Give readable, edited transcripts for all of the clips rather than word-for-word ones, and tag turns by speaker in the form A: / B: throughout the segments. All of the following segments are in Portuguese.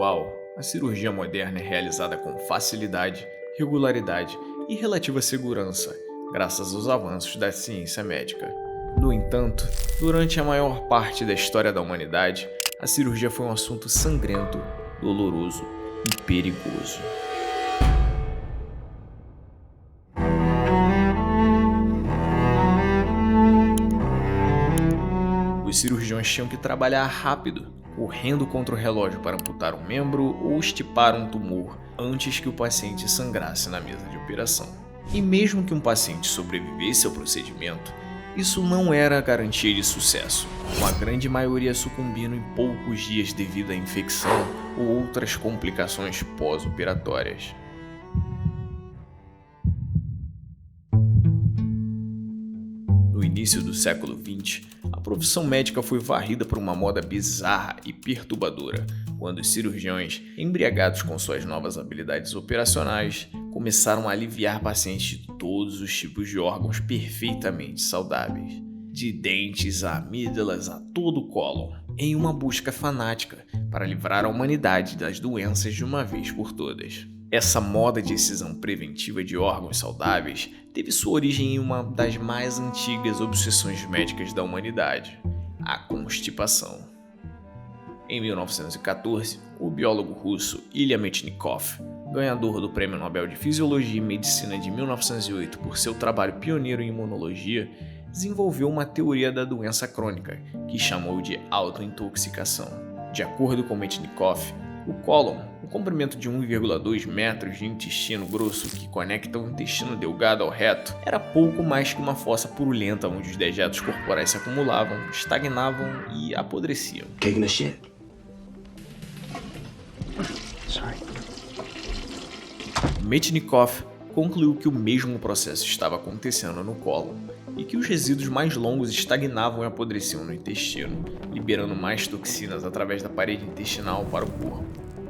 A: atual, a cirurgia moderna é realizada com facilidade, regularidade e relativa segurança, graças aos avanços da ciência médica. No entanto, durante a maior parte da história da humanidade, a cirurgia foi um assunto sangrento, doloroso e perigoso. Os cirurgiões tinham que trabalhar rápido, correndo contra o relógio para amputar um membro ou estipar um tumor antes que o paciente sangrasse na mesa de operação. E mesmo que um paciente sobrevivesse ao procedimento, isso não era garantia de sucesso, com a grande maioria sucumbindo em poucos dias devido à infecção ou outras complicações pós-operatórias. No início do século XX, a profissão médica foi varrida por uma moda bizarra e perturbadora, quando os cirurgiões, embriagados com suas novas habilidades operacionais, começaram a aliviar pacientes de todos os tipos de órgãos perfeitamente saudáveis, de dentes a amígdalas a todo o cólon, em uma busca fanática para livrar a humanidade das doenças de uma vez por todas. Essa moda de excisão preventiva de órgãos saudáveis teve sua origem em uma das mais antigas obsessões médicas da humanidade, a constipação. Em 1914, o biólogo russo Ilya Metchnikoff, ganhador do Prêmio Nobel de Fisiologia e Medicina de 1908 por seu trabalho pioneiro em imunologia, desenvolveu uma teoria da doença crônica, que chamou de autointoxicação. De acordo com Metchnikoff, o cólon, o comprimento de 1,2 metros de intestino grosso que conecta o intestino delgado ao reto, era pouco mais que uma fossa purulenta onde os dejetos corporais se acumulavam, estagnavam e apodreciam.
B: Taking a shit. Sorry.
A: Metchnikoff concluiu que o mesmo processo estava acontecendo no cólon e que os resíduos mais longos estagnavam e apodreciam no intestino, liberando mais toxinas através da parede intestinal para o corpo.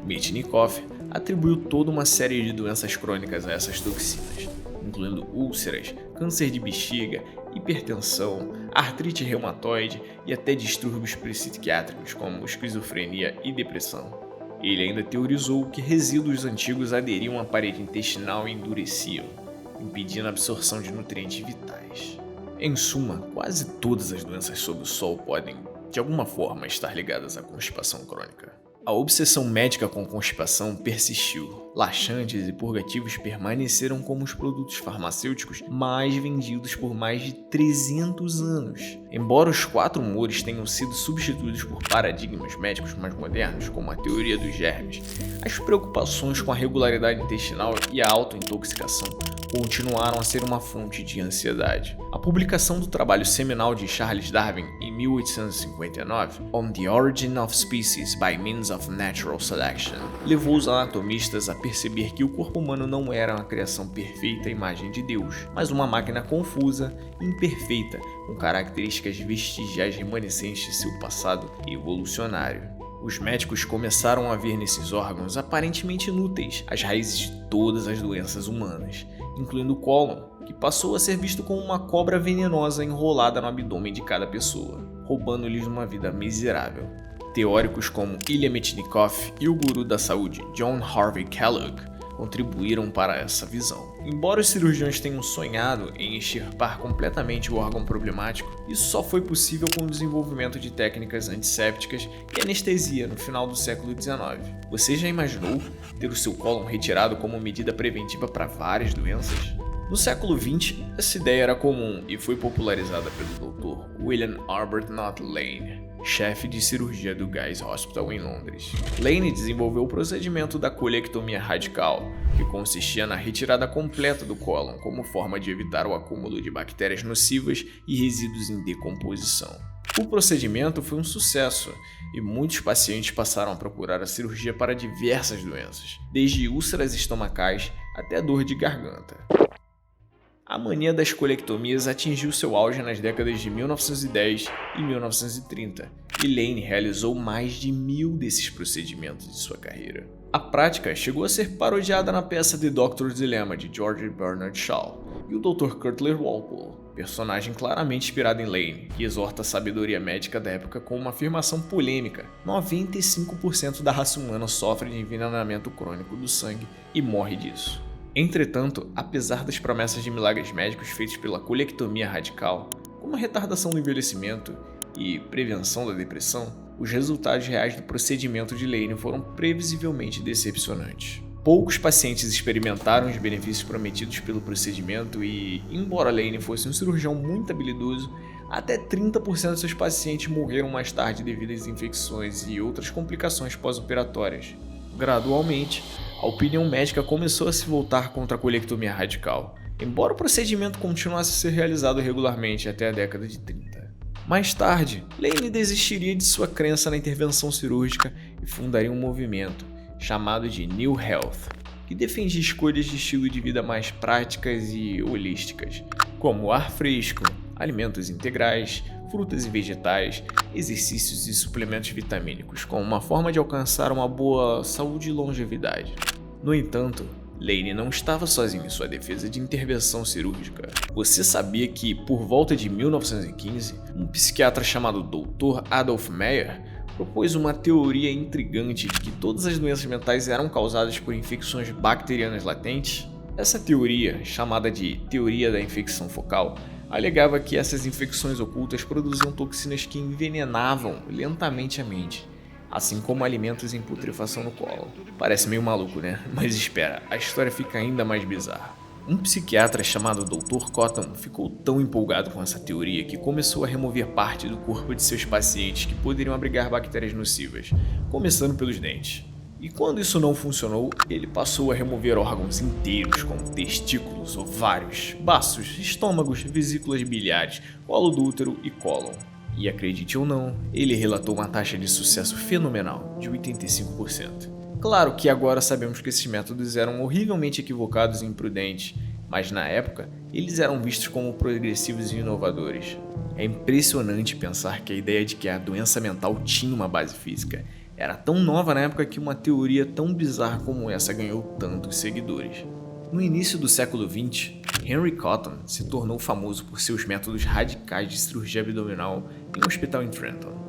A: Metchnikoff atribuiu toda uma série de doenças crônicas a essas toxinas, incluindo úlceras, câncer de bexiga, hipertensão, artrite reumatoide e até distúrbios psiquiátricos como esquizofrenia e depressão. Ele ainda teorizou que resíduos antigos aderiam à parede intestinal e endureciam, impedindo a absorção de nutrientes vitais. Em suma, quase todas as doenças sob o sol podem, de alguma forma, estar ligadas à constipação crônica. A obsessão médica com constipação persistiu. Laxantes e purgativos permaneceram como os produtos farmacêuticos mais vendidos por mais de 300 anos. Embora os 4 humores tenham sido substituídos por paradigmas médicos mais modernos, como a teoria dos germes, as preocupações com a regularidade intestinal e a autointoxicação continuaram a ser uma fonte de ansiedade. A publicação do trabalho seminal de Charles Darwin em 1859, On the Origin of Species by Means of Natural Selection, levou os anatomistas a perceber que o corpo humano não era uma criação perfeita à imagem de Deus, mas uma máquina confusa e imperfeita, com características vestigiais remanescentes de seu passado evolucionário. Os médicos começaram a ver nesses órgãos aparentemente inúteis as raízes de todas as doenças humanas, incluindo o cólon, que passou a ser visto como uma cobra venenosa enrolada no abdômen de cada pessoa, roubando-lhes uma vida miserável. Teóricos como Ilya Metchnikoff e o guru da saúde John Harvey Kellogg contribuíram para essa visão. Embora os cirurgiões tenham sonhado em extirpar completamente o órgão problemático, isso só foi possível com o desenvolvimento de técnicas antissépticas e anestesia no final do século XIX. Você já imaginou ter o seu cólon retirado como medida preventiva para várias doenças? No século XX, essa ideia era comum e foi popularizada pelo Dr. William Arbuthnot Lane, chefe de cirurgia do Guy's Hospital em Londres. Lane desenvolveu o procedimento da colectomia radical, que consistia na retirada completa do cólon como forma de evitar o acúmulo de bactérias nocivas e resíduos em decomposição. O procedimento foi um sucesso e muitos pacientes passaram a procurar a cirurgia para diversas doenças, desde úlceras estomacais até dor de garganta. A mania das colectomias atingiu seu auge nas décadas de 1910 e 1930, e Lane realizou mais de 1000 desses procedimentos de sua carreira. A prática chegou a ser parodiada na peça The Doctor's Dilemma, de George Bernard Shaw, e o Dr. Cutler Walpole, personagem claramente inspirado em Lane, que exorta a sabedoria médica da época com uma afirmação polêmica: 95% da raça humana sofre de envenenamento crônico do sangue e morre disso. Entretanto, apesar das promessas de milagres médicos feitos pela colectomia radical, como a retardação do envelhecimento e prevenção da depressão, os resultados reais do procedimento de Lane foram previsivelmente decepcionantes. Poucos pacientes experimentaram os benefícios prometidos pelo procedimento e, embora Lane fosse um cirurgião muito habilidoso, até 30% de seus pacientes morreram mais tarde devido às infecções e outras complicações pós-operatórias. Gradualmente, a opinião médica começou a se voltar contra a colectomia radical, embora o procedimento continuasse a ser realizado regularmente até a década de 30. Mais tarde, Lane desistiria de sua crença na intervenção cirúrgica e fundaria um movimento chamado de New Health, que defendia escolhas de estilo de vida mais práticas e holísticas, como ar fresco, alimentos integrais, frutas e vegetais, exercícios e suplementos vitamínicos, como uma forma de alcançar uma boa saúde e longevidade. No entanto, Lane não estava sozinho em sua defesa de intervenção cirúrgica. Você sabia que, por volta de 1915, um psiquiatra chamado Dr. Adolf Meyer propôs uma teoria intrigante de que todas as doenças mentais eram causadas por infecções bacterianas latentes? Essa teoria, chamada de teoria da infecção focal, alegava que essas infecções ocultas produziam toxinas que envenenavam lentamente a mente, assim como alimentos em putrefação no colo. Parece meio maluco, né? Mas espera, a história fica ainda mais bizarra. Um psiquiatra chamado Dr. Cotton ficou tão empolgado com essa teoria que começou a remover parte do corpo de seus pacientes que poderiam abrigar bactérias nocivas, começando pelos dentes. E quando isso não funcionou, ele passou a remover órgãos inteiros, como testículos, ovários, baços, estômagos, vesículas biliares, colo do útero e cólon. E acredite ou não, ele relatou uma taxa de sucesso fenomenal, de 85%. Claro que agora sabemos que esses métodos eram horrivelmente equivocados e imprudentes, mas na época eles eram vistos como progressivos e inovadores. É impressionante pensar que a ideia de que a doença mental tinha uma base física era tão nova na época que uma teoria tão bizarra como essa ganhou tantos seguidores. No início do século XX, Henry Cotton se tornou famoso por seus métodos radicais de cirurgia abdominal em um hospital em Trenton.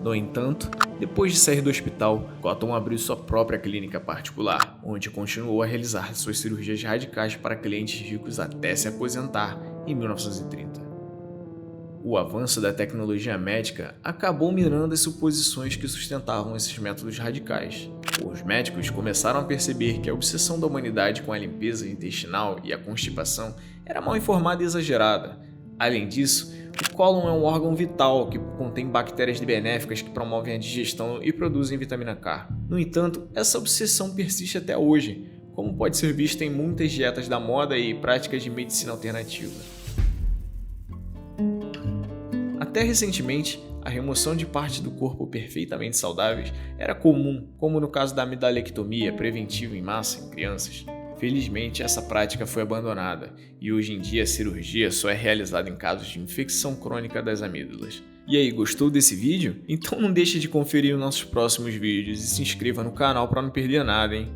A: No entanto, depois de sair do hospital, Cotton abriu sua própria clínica particular, onde continuou a realizar suas cirurgias radicais para clientes ricos até se aposentar em 1930. O avanço da tecnologia médica acabou minando as suposições que sustentavam esses métodos radicais. Os médicos começaram a perceber que a obsessão da humanidade com a limpeza intestinal e a constipação era mal informada e exagerada. Além disso, o cólon é um órgão vital que contém bactérias benéficas que promovem a digestão e produzem vitamina K. No entanto, essa obsessão persiste até hoje, como pode ser vista em muitas dietas da moda e práticas de medicina alternativa. Até recentemente, a remoção de partes do corpo perfeitamente saudáveis era comum, como no caso da amidalectomia preventiva em massa em crianças. Felizmente, essa prática foi abandonada e hoje em dia a cirurgia só é realizada em casos de infecção crônica das amígdalas. E aí, gostou desse vídeo? Então não deixe de conferir os nossos próximos vídeos e se inscreva no canal para não perder nada, hein?